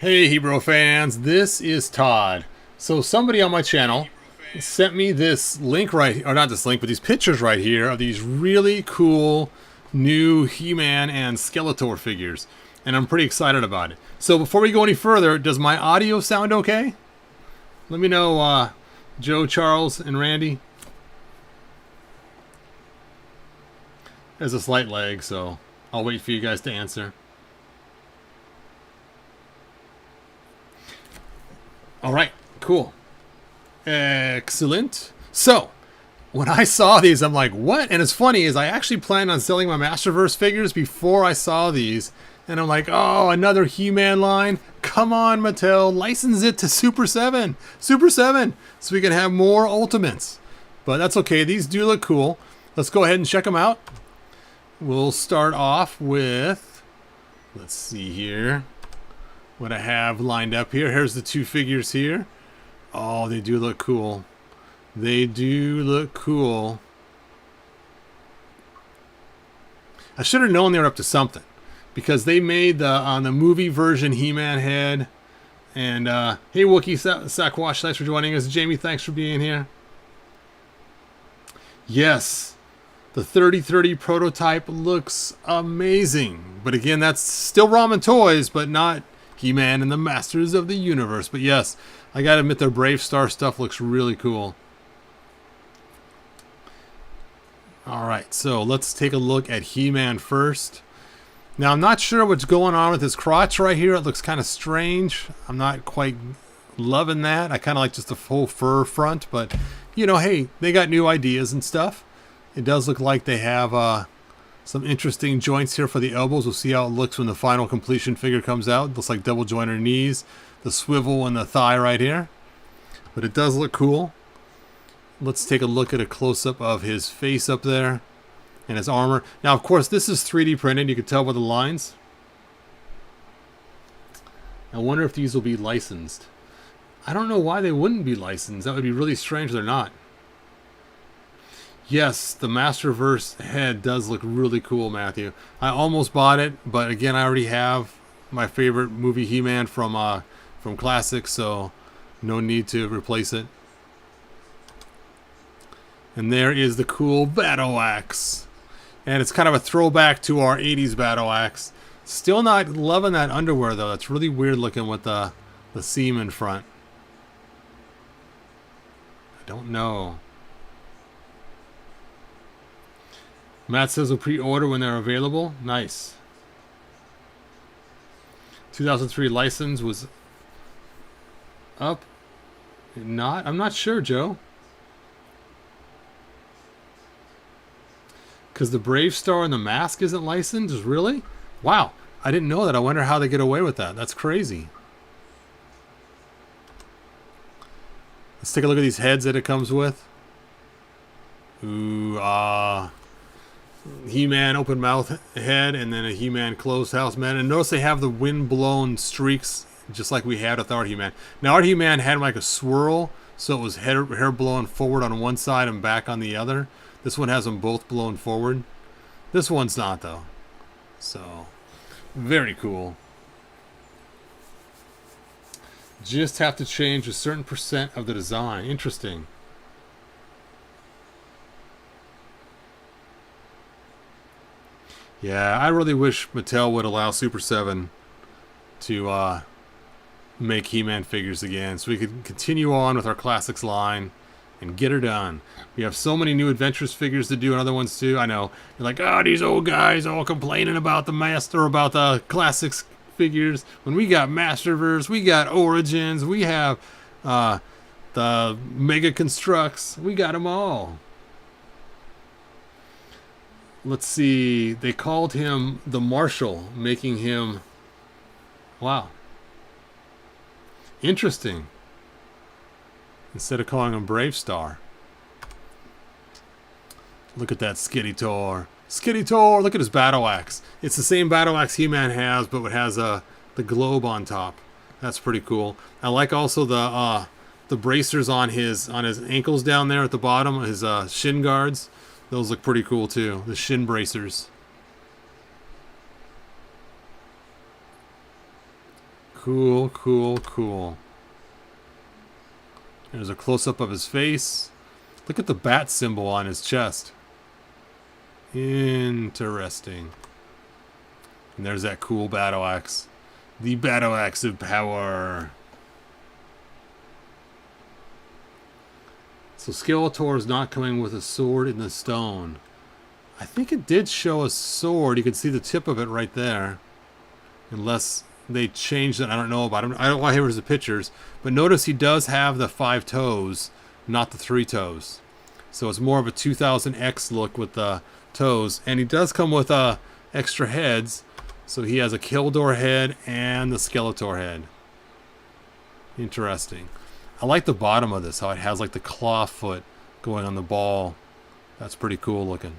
Hey Hebrew fans, this is Todd. So somebody on my channel sent me this link right, or not this link, but these pictures right here of these really cool new He-Man and Skeletor figures. And I'm pretty excited about it. So before we go any further, does my audio sound okay? Let me know, Joe, Charles, and Randy. There's a slight lag, so I'll wait for you guys to answer. All right, cool. Excellent. So, when I saw these, I'm like, what? And it's funny is I actually planned on selling my Masterverse figures before I saw these. And I'm like, oh, another He-Man line. Come on, Mattel. License it to Super 7. Super 7. So we can have more Ultimates. But that's okay. These do look cool. Let's go ahead and check them out. We'll start off with, let's see here, what I have lined up here. Here's the two figures here. Oh, they do look cool. They do look cool. I should have known they were up to something, because they made on the movie version He-Man head. And hey, Wookie Sackwash, thanks for joining us. Jamie, thanks for being here. Yes, the 3030 prototype looks amazing. But again, that's still Ramen toys, but not He-Man and the Masters of the Universe. But yes, I gotta admit their Brave Star stuff looks really cool. Alright, so let's take a look at He-Man first. Now, I'm not sure what's going on with his crotch right here. It looks kind of strange. I'm not quite loving that. I kind of like just the full fur front. But, you know, hey, they got new ideas and stuff. It does look like they have some interesting joints here for the elbows. We'll see how it looks when the final completion figure comes out. It looks like double jointed knees, the swivel and the thigh right here. But it does look cool. Let's take a look at a close-up of his face up there and his armor. Now, of course, this is 3D printed. You can tell by the lines. I wonder if these will be licensed. I don't know why they wouldn't be licensed. That would be really strange if they're not. Yes, the Masterverse head does look really cool, Matthew. I almost bought it, but again, I already have my favorite movie He-Man from Classic, so no need to replace it. And there is the cool Battle Axe. And it's kind of a throwback to our 80s Battle Axe. Still not loving that underwear, though. That's really weird looking with the seam in front. I don't know. Matt says we'll pre-order when they're available. Nice. 2003 license was up. Not? I'm not sure, Joe. Because the Brave Star and the mask isn't licensed? Really? Wow. I didn't know that. I wonder how they get away with that. That's crazy. Let's take a look at these heads that it comes with. Ooh, He-Man open mouth head and then a He-Man closed house man. And notice they have the wind-blown streaks just like we had with our He-Man. Now our He-Man had like a swirl, so it was hair blown forward on one side and back on the other. This one has them both blown forward. This one's not, though. So, very cool. Just have to change a certain percent of the design. Interesting. Yeah, I really wish Mattel would allow Super 7 to make He-Man figures again, so we could continue on with our Classics line and get her done. We have so many new Adventures figures to do and other ones too. I know. You're like, oh, these old guys all complaining about the Master, about the Classics figures. When we got Masterverse, we got Origins, we have the Mega Constructs. We got them all. Let's see. They called him the Marshal, making him... Wow. Interesting. Instead of calling him Brave Star. Look at that Skeletor. Skeletor! Look at his Battle Axe. It's the same Battle Axe He-Man has, but it has the globe on top. That's pretty cool. I like also the bracers on his ankles down there at the bottom, his shin guards. Those look pretty cool too. The shin bracers. Cool, cool, cool. There's a close-up of his face. Look at the bat symbol on his chest. Interesting. And there's that cool battle axe. The battle axe of power. So Skeletor is not coming with a sword in the stone. I think it did show a sword. You can see the tip of it right there. Unless they changed it. I don't know about him. I don't want to hear the pictures. But notice he does have the 5 toes, not the 3 toes. So it's more of a 2000X look with the toes. And he does come with extra heads. So he has a Kildor head and the Skeletor head. Interesting. I like the bottom of this, how it has like the claw foot going on the ball. That's pretty cool looking.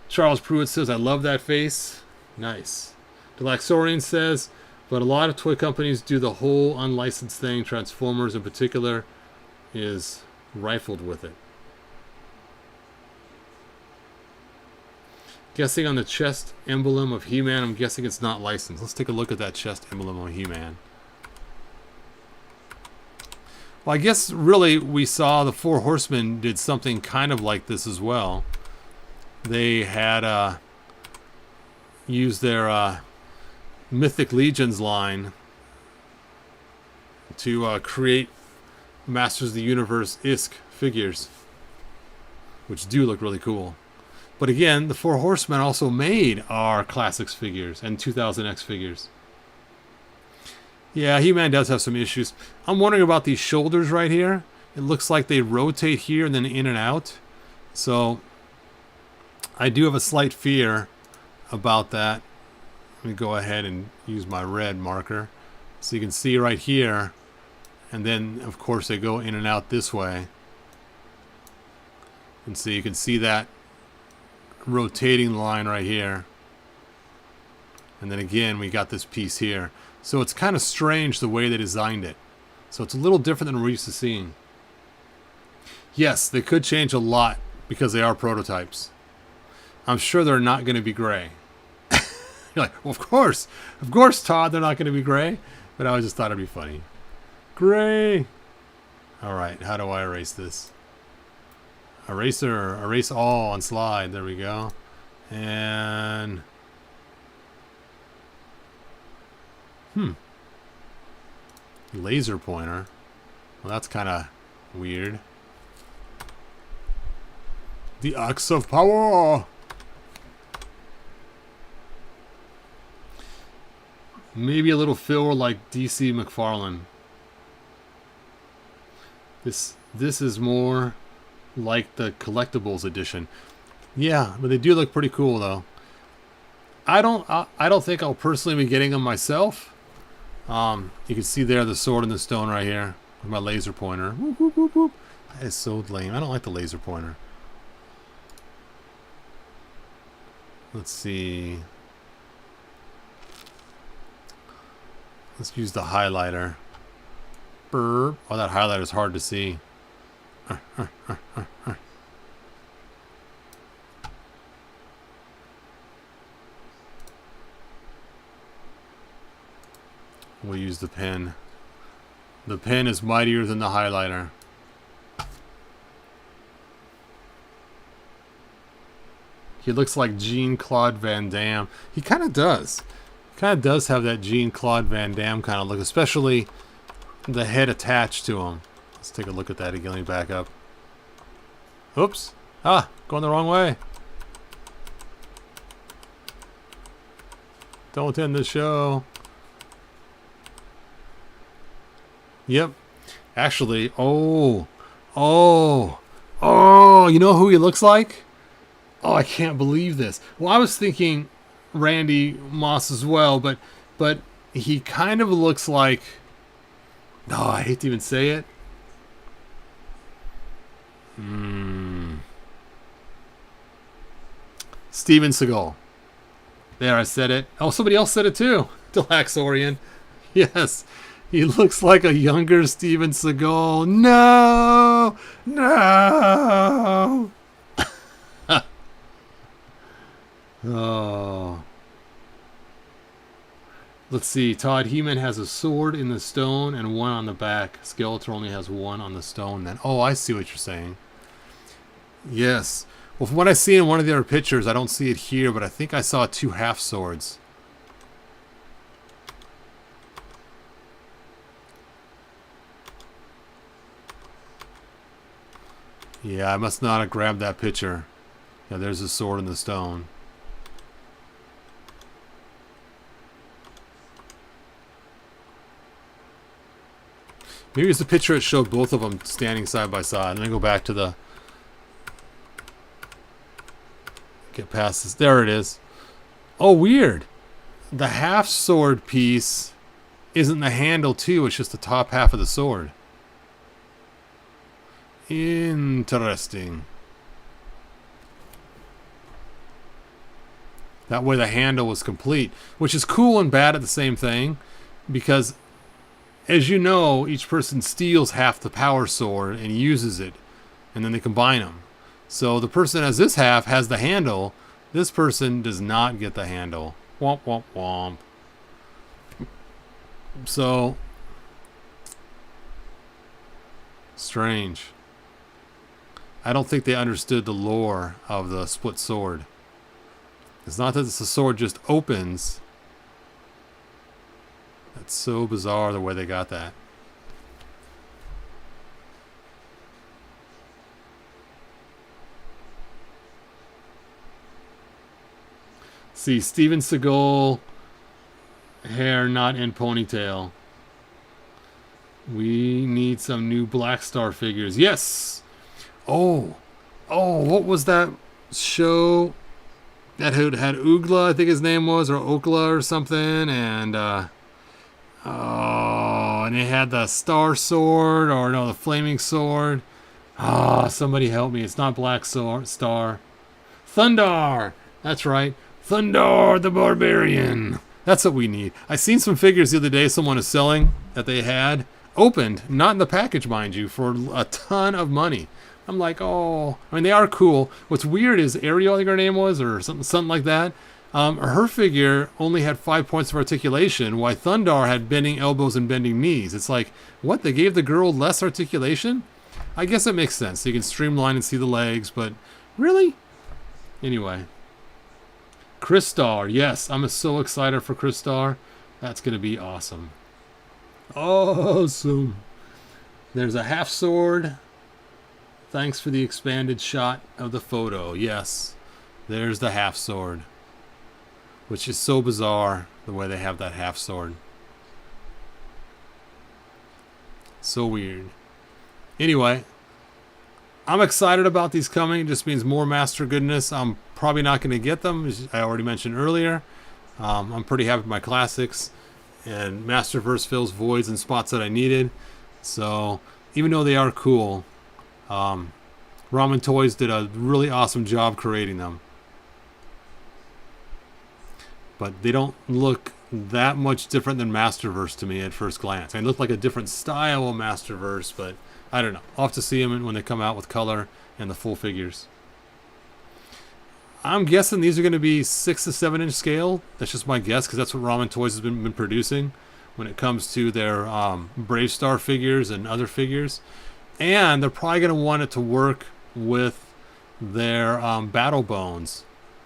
Charles Pruitt says, I love that face. Nice. Delaxorian says, but a lot of toy companies do the whole unlicensed thing. Transformers in particular is rifled with it. Guessing on the chest emblem of He-Man, I'm guessing it's not licensed. Let's take a look at that chest emblem of He-Man. Well, I guess really we saw the Four Horsemen did something kind of like this as well. They had used their Mythic Legions line to create Masters of the Universe ISK figures, which do look really cool. But again, the Four Horsemen also made our Classics figures and 2000X figures. Yeah, He-Man does have some issues. I'm wondering about these shoulders right here. It looks like they rotate here and then in and out. So I do have a slight fear about that. Let me go ahead and use my red marker. So you can see right here. And then, of course, they go in and out this way. And so you can see that rotating line right here. And then again, we got this piece here. So it's kind of strange the way they designed it. So it's a little different than we're used to seeing. Yes, they could change a lot because they are prototypes. I'm sure they're not going to be gray. You're like, well, of course, Todd, they're not going to be gray. But I just thought it'd be funny. Gray. All right, how do I erase this? Eraser, erase all on slide. There we go. And laser pointer. Well, that's kind of weird. The axe of power. Maybe a little filler like DC McFarlane. This is more like the collectibles edition. Yeah, but they do look pretty cool though. I don't think I'll personally be getting them myself. You can see there the sword and the stone right here with my laser pointer. Whoop, whoop, whoop, whoop. That is so lame. I don't like the laser pointer. Let's see. Let's use the highlighter. Burp. Oh, that highlighter is hard to see. We'll use the pen. The pen is mightier than the highlighter. He looks like Jean-Claude Van Damme. He kind of does. He kind of does have that Jean-Claude Van Damme kind of look, especially the head attached to him. Let's take a look at that again. Let me back up. Oops. Ah, going the wrong way. Don't end the show. Yep. Actually, you know who he looks like? Oh, I can't believe this. Well, I was thinking Randy Moss as well, but he kind of looks like, oh, I hate to even say it. Steven Seagal. There, I said it. Oh, somebody else said it too. Delaxorian. Yes. He looks like a younger Steven Seagal. No! No! Oh. Let's see. Todd, He-Man has a sword in the stone and one on the back. Skeletor only has one on the stone then. Oh, I see what you're saying. Yes. Well, from what I see in one of the other pictures, I don't see it here, but I think I saw two half swords. Yeah, I must not have grabbed that picture. Yeah, there's a sword in the stone. Maybe it's the picture that showed both of them standing side by side. Let me go back to the... Get past this. There it is. Oh, weird. The half sword piece isn't the handle too. It's just the top half of the sword. Interesting. That way the handle was complete. Which is cool and bad at the same thing. Because... as you know, each person steals half the power sword and uses it. And then they combine them. So the person that has this half has the handle. This person does not get the handle. Womp, womp, womp. So... strange. I don't think they understood the lore of the split sword. It's not that the sword just opens... It's so bizarre the way they got that. See, Steven Seagal, hair not in ponytail. We need some new Black Star figures. Yes! Oh, what was that show that had Oogla, I think his name was, or Okla or something, and oh, and it had the Star Sword, or no, the Flaming Sword. Ah, oh, somebody help me. It's not Black Star. Thundar! That's right. Thundar the Barbarian. That's what we need. I seen some figures the other day someone is selling that they had opened, not in the package, mind you, for a ton of money. I'm like, oh, I mean, they are cool. What's weird is Ariel, I think her name was, or something like that. Her figure only had 5 points of articulation, while Thundar had bending elbows and bending knees. It's like, what? They gave the girl less articulation? I guess it makes sense. You can streamline and see the legs, but really? Anyway. Crystar, yes, I'm so excited for Crystar. That's going to be awesome. Awesome. There's a half sword. Thanks for the expanded shot of the photo. Yes, there's the half sword. Which is so bizarre, the way they have that half sword. So weird. Anyway, I'm excited about these coming. It just means more master goodness. I'm probably not going to get them, as I already mentioned earlier. I'm pretty happy with my classics. And Masterverse fills voids and spots that I needed. So, even though they are cool, Ramen Toys did a really awesome job creating them. But they don't look that much different than Masterverse to me at first glance. They look like a different style of Masterverse, but I don't know. I'll have to see them when they come out with color and the full figures. I'm guessing these are going to be 6 to 7 inch scale. That's just my guess, because that's what Ramen Toys has been producing when it comes to their Brave Star figures and other figures. And they're probably going to want it to work with their Battle Bones.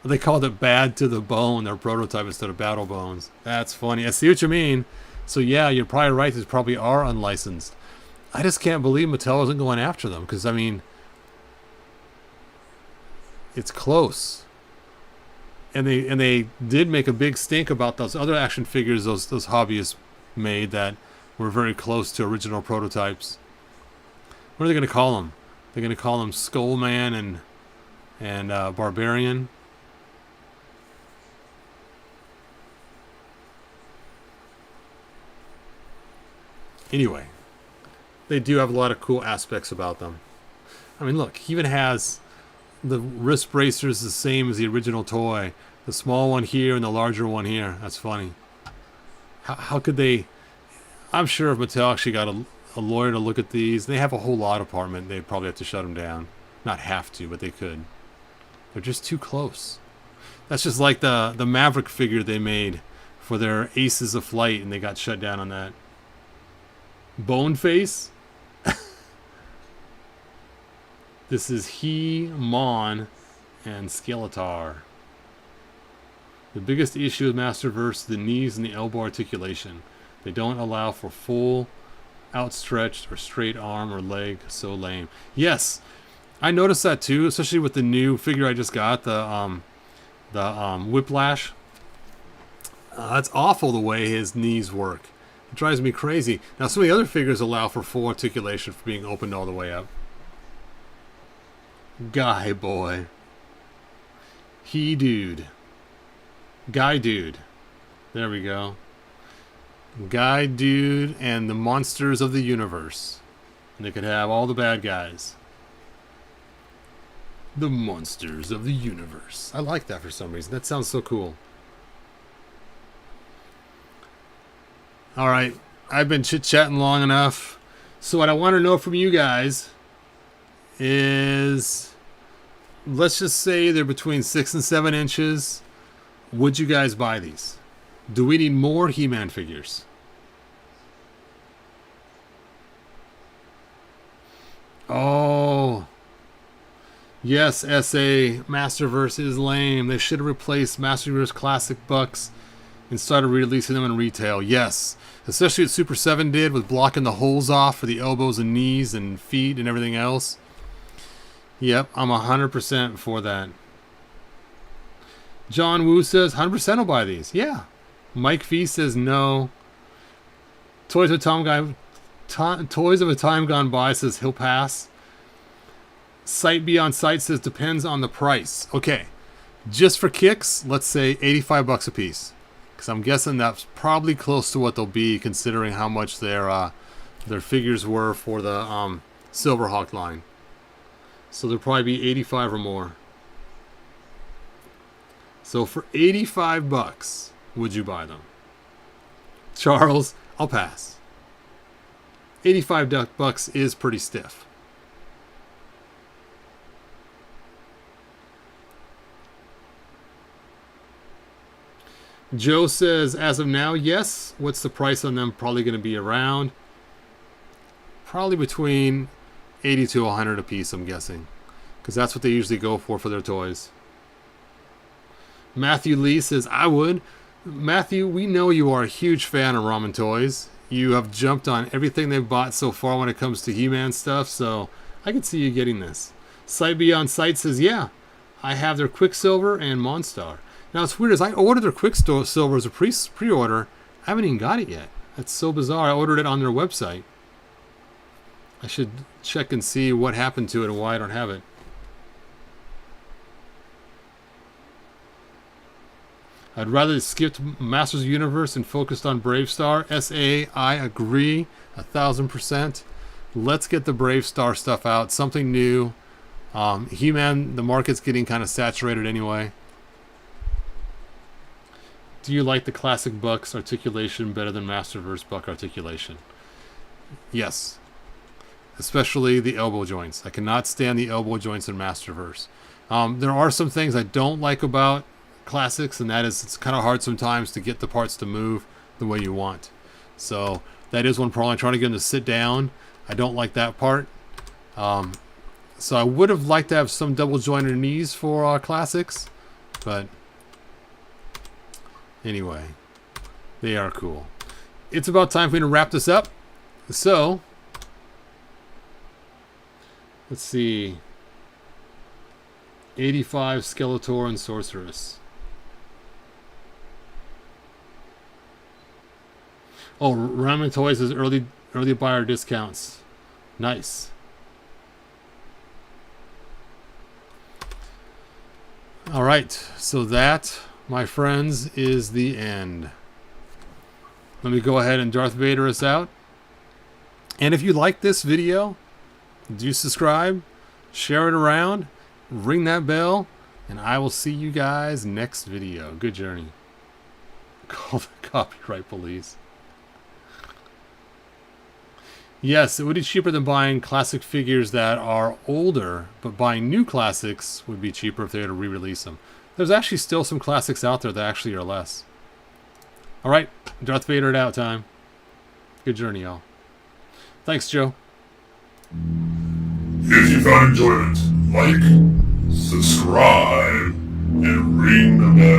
They called it Bad to the Bone, their prototype, instead of Battle Bones. That's funny. I see what you mean. So yeah, you're probably right. These probably are unlicensed. I just can't believe Mattel isn't going after them, because, I mean, it's close. And they did make a big stink about those other action figures those hobbyists made that were very close to original prototypes. What are they going to call them? They're going to call them Skullman and Barbarian. Anyway, they do have a lot of cool aspects about them. I mean, look, he even has the wrist bracers the same as the original toy. The small one here and the larger one here. That's funny. How could they... I'm sure if Mattel actually got a lawyer to look at these, they have a whole law department, they'd probably have to shut them down. Not have to, but they could. They're just too close. That's just like the Maverick figure they made for their Aces of Flight, and they got shut down on that. Boneface. This is He-Mon and Skeletor. The biggest issue with Masterverse is the knees and the elbow articulation. They don't allow for full, outstretched, or straight arm or leg. So lame. Yes, I noticed that too, especially with the new figure I just got, the Whiplash. That's awful the way his knees work. It drives me crazy. Now, some of the other figures allow for full articulation for being opened all the way up. Guy boy. He dude. Guy dude. There we go. Guy dude and the monsters of the universe. And they could have all the bad guys. The monsters of the universe. I like that for some reason. That sounds so cool. Alright, I've been chit-chatting long enough. So what I want to know from you guys is, let's just say they're between 6 and 7 inches. Would you guys buy these? Do we need more He-Man figures? Oh, yes, SA. Masterverse is lame. They should have replaced Masterverse Classic Bucks and started re-releasing them in retail. Yes, especially what Super 7 did with blocking the holes off for the elbows and knees and feet and everything else. Yep, I'm 100% for that. John Woo says 100% will buy these. Yeah. Mike V says no. Toys of a Time Gone By says he'll pass. Sight Beyond Sight says depends on the price. Okay, just for kicks, let's say 85 bucks a piece, because I'm guessing that's probably close to what they'll be, considering how much their figures were for the Silverhawk line. So they'll probably be 85 or more. So for 85 bucks, would you buy them? Charles, I'll pass. 85 bucks is pretty stiff. Joe says, as of now, yes. What's the price on them? Probably going to be around, probably between 80 to 100 a piece, I'm guessing, because that's what they usually go for their toys. Matthew Lee says, I would. Matthew, we know you are a huge fan of Ramen Toys. You have jumped on everything they've bought so far when it comes to He-Man stuff, so I can see you getting this. Sight Beyond Sight says, yeah, I have their Quicksilver and Monstar. Now, it's weird, as I ordered their Quicksilver as a pre-order, I haven't even got it yet. That's so bizarre. I ordered it on their website. I should check and see what happened to it and why I don't have it. I'd rather skip Masters of the Universe and focused on Brave Star. SA, I agree 1,000%. Let's get the Brave Star stuff out. Something new. He-Man, the market's getting kind of saturated anyway. Do you like the classic Bucks articulation better than Masterverse Buck articulation? Yes. Especially the elbow joints. I cannot stand the elbow joints in Masterverse. There are some things I don't like about classics, and that is it's kind of hard sometimes to get the parts to move the way you want. So that is one problem. I'm trying to get them to sit down. I don't like that part. So I would have liked to have some double jointed knees for classics, but anyway, they are cool. It's about time for me to wrap this up. So let's see. 85 Skeletor and Sorceress. Oh, Ramen Toys is early buyer discounts. Nice. All right, so that, my friends, is the end. Let me go ahead and Darth Vader us out. And if you like this video, do subscribe, share it around, ring that bell, and I will see you guys next video. Good journey. Call the copyright police. Yes, it would be cheaper than buying classic figures that are older, but buying new classics would be cheaper if they were to re-release them. There's actually still some classics out there that actually are less. All right, Darth Vader it out time. Good journey, y'all. Thanks, Joe. If you found enjoyment, like, subscribe, and ring the bell.